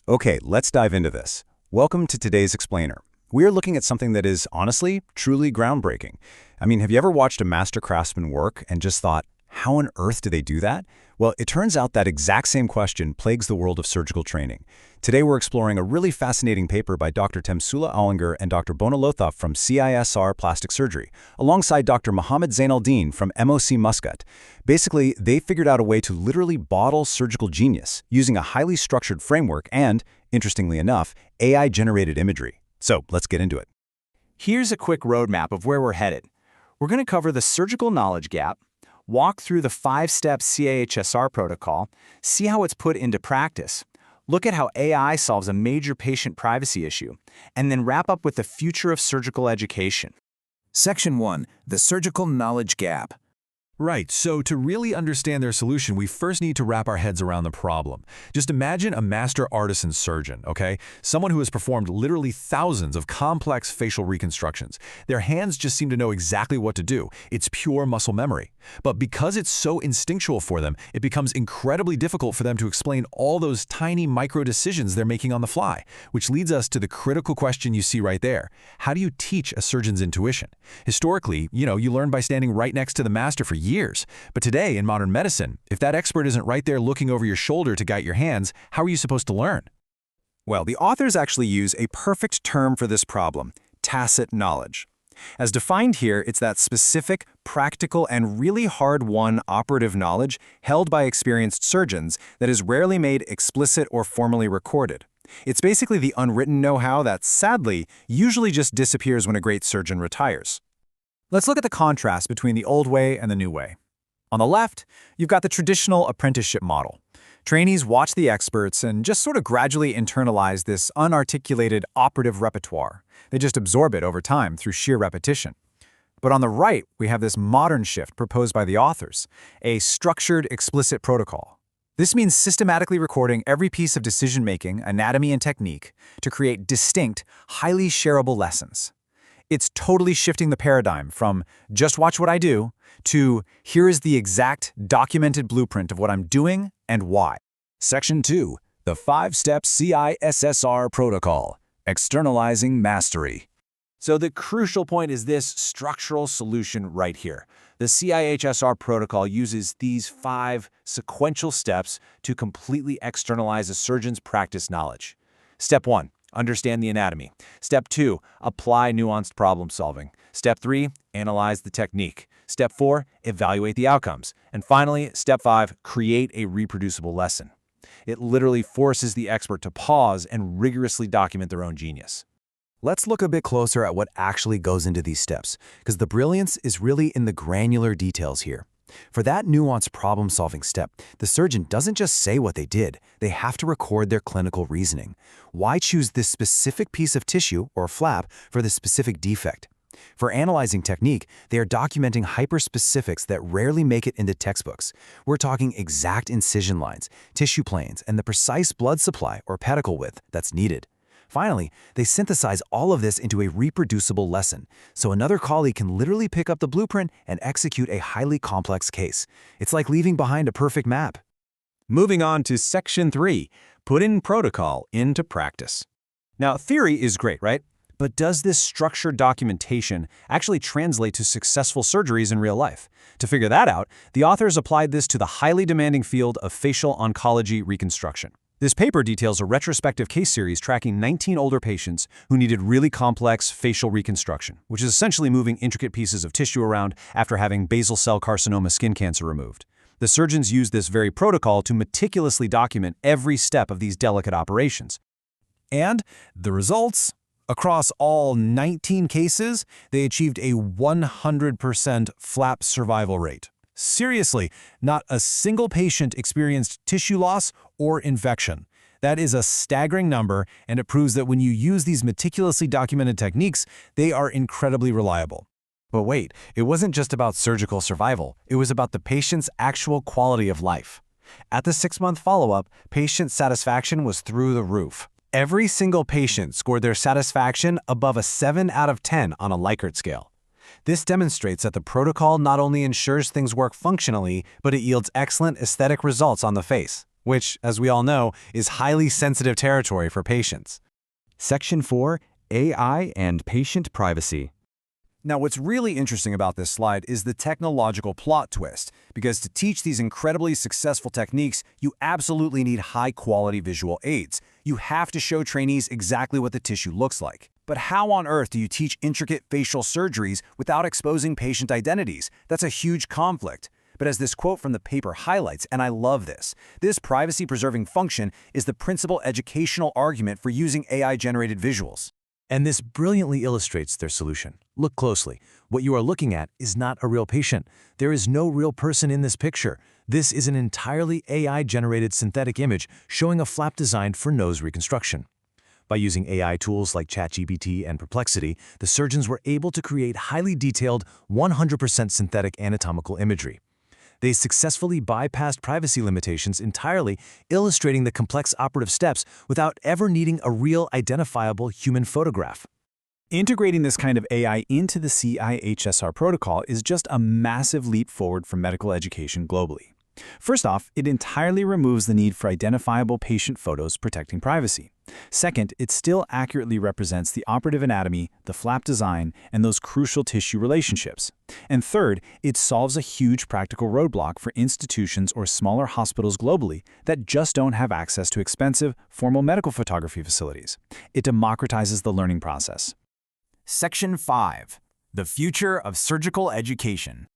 Okay, let's dive into this. Welcome to today's explainer. We are looking at something that is, honestly, truly groundbreaking. I mean, have you ever watched a master craftsman work and just thought, how on earth do they do that? Well, it turns out that exact same question plagues the world of surgical training. Today we're exploring a really fascinating paper by Dr. Temsula Alinger and Dr. Bona Lothaf from CIHSR Plastic Surgery, alongside Dr. Mohammed Zainaldeen from MOC Muscat. Basically, they figured out a way to literally bottle surgical genius using a highly structured framework and, interestingly enough, AI-generated imagery. So let's get into it. Here's a quick roadmap of where we're headed. We're going to cover the surgical knowledge gap, walk through the 5-step CIHSR protocol, see how it's put into practice, look at how AI solves a major patient privacy issue, and then wrap up with the future of surgical education. Section 1. The surgical knowledge gap. Right, so to really understand their solution, we first need to wrap our heads around the problem. Just imagine a master artisan surgeon, okay? Someone who has performed literally thousands of complex facial reconstructions. Their hands just seem to know exactly what to do. It's pure muscle memory. But because it's so instinctual for them, it becomes incredibly difficult for them to explain all those tiny micro decisions they're making on the fly, which leads us to the critical question you see right there. How do you teach a surgeon's intuition? Historically, you learn by standing right next to the master for years. But today, in modern medicine, if that expert isn't right there looking over your shoulder to guide your hands, how are you supposed to learn? Well, the authors actually use a perfect term for this problem, tacit knowledge. As defined here, it's that specific, practical, and really hard-won operative knowledge held by experienced surgeons that is rarely made explicit or formally recorded. It's basically the unwritten know-how that, sadly, usually just disappears when a great surgeon retires. Let's look at the contrast between the old way and the new way. On the left, you've got the traditional apprenticeship model. Trainees watch the experts and just sort of gradually internalize this unarticulated operative repertoire. They just absorb it over time through sheer repetition. But on the right, we have this modern shift proposed by the authors, a structured, explicit protocol. This means systematically recording every piece of decision-making, anatomy, and technique to create distinct, highly shareable lessons. It's totally shifting the paradigm from just watch what I do to here is the exact documented blueprint of what I'm doing and why. Section 2. The 5-step CIHSR Protocol. Externalizing mastery. So the crucial point is this structural solution right here. The CIHSR protocol uses these 5 sequential steps to completely externalize a surgeon's practice knowledge. Step 1. Understand the anatomy. Step 2, apply nuanced problem solving. Step 3, analyze the technique. Step 4, evaluate the outcomes. And finally, Step 5, create a reproducible lesson. It literally forces the expert to pause and rigorously document their own genius. Let's look a bit closer at what actually goes into these steps, because the brilliance is really in the granular details here. For that nuanced problem-solving step, the surgeon doesn't just say what they did, they have to record their clinical reasoning. Why choose this specific piece of tissue, or flap, for this specific defect? For analyzing technique, they are documenting hyperspecifics that rarely make it into textbooks. We're talking exact incision lines, tissue planes, and the precise blood supply, or pedicle width, that's needed. Finally, they synthesize all of this into a reproducible lesson, so another colleague can literally pick up the blueprint and execute a highly complex case. It's like leaving behind a perfect map. Moving on to Section 3, putting protocol into practice. Now, theory is great, right? But does this structured documentation actually translate to successful surgeries in real life? To figure that out, the authors applied this to the highly demanding field of facial oncology reconstruction. This paper details a retrospective case series tracking 19 older patients who needed really complex facial reconstruction, which is essentially moving intricate pieces of tissue around after having basal cell carcinoma skin cancer removed. The surgeons used this very protocol to meticulously document every step of these delicate operations. And the results? Across all 19 cases, they achieved a 100% flap survival rate. Seriously, not a single patient experienced tissue loss or infection. That is a staggering number, and it proves that when you use these meticulously documented techniques, they are incredibly reliable. But wait, it wasn't just about surgical survival. It was about the patient's actual quality of life. At the 6-month follow-up, patient satisfaction was through the roof. Every single patient scored their satisfaction above a 7 out of 10 on a Likert scale. This demonstrates that the protocol not only ensures things work functionally, but it yields excellent aesthetic results on the face. which, as we all know, is highly sensitive territory for patients. Section 4, AI and patient privacy. Now, what's really interesting about this slide is the technological plot twist, because to teach these incredibly successful techniques, you absolutely need high-quality visual aids. You have to show trainees exactly what the tissue looks like. But how on earth do you teach intricate facial surgeries without exposing patient identities? That's a huge conflict. But as this quote from the paper highlights, and I love this privacy-preserving function is the principal educational argument for using AI-generated visuals. And this brilliantly illustrates their solution. Look closely. What you are looking at is not a real patient. There is no real person in this picture. This is an entirely AI-generated synthetic image showing a flap designed for nose reconstruction. By using AI tools like ChatGPT and Perplexity, the surgeons were able to create highly detailed, 100% synthetic anatomical imagery. They successfully bypassed privacy limitations entirely, illustrating the complex operative steps without ever needing a real identifiable human photograph. Integrating this kind of AI into the CIHSR protocol is just a massive leap forward for medical education globally. First off, it entirely removes the need for identifiable patient photos protecting privacy. Second, it still accurately represents the operative anatomy, the flap design, and those crucial tissue relationships. And third, it solves a huge practical roadblock for institutions or smaller hospitals globally that just don't have access to expensive, formal medical photography facilities. It democratizes the learning process. Section 5. The future of surgical education.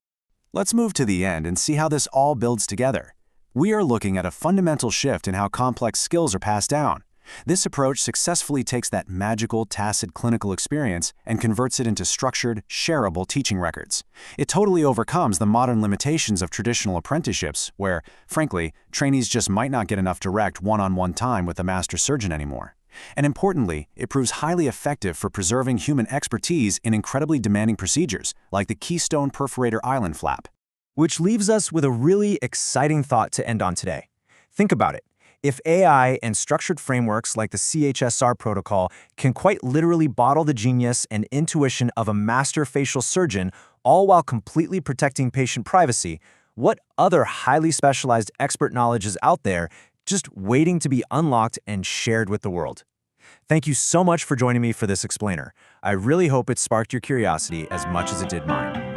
Let's move to the end and see how this all builds together. We are looking at a fundamental shift in how complex skills are passed down. This approach successfully takes that magical, tacit clinical experience and converts it into structured, shareable teaching records. It totally overcomes the modern limitations of traditional apprenticeships where, frankly, trainees just might not get enough direct one-on-one time with the master surgeon anymore. And importantly, it proves highly effective for preserving human expertise in incredibly demanding procedures, like the Keystone Perforator Island flap. Which leaves us with a really exciting thought to end on today. Think about it. If AI and structured frameworks like the CIHSR protocol can quite literally bottle the genius and intuition of a master facial surgeon, all while completely protecting patient privacy, what other highly specialized expert knowledge is out there just waiting to be unlocked and shared with the world? Thank you so much for joining me for this explainer. I really hope it sparked your curiosity as much as it did mine.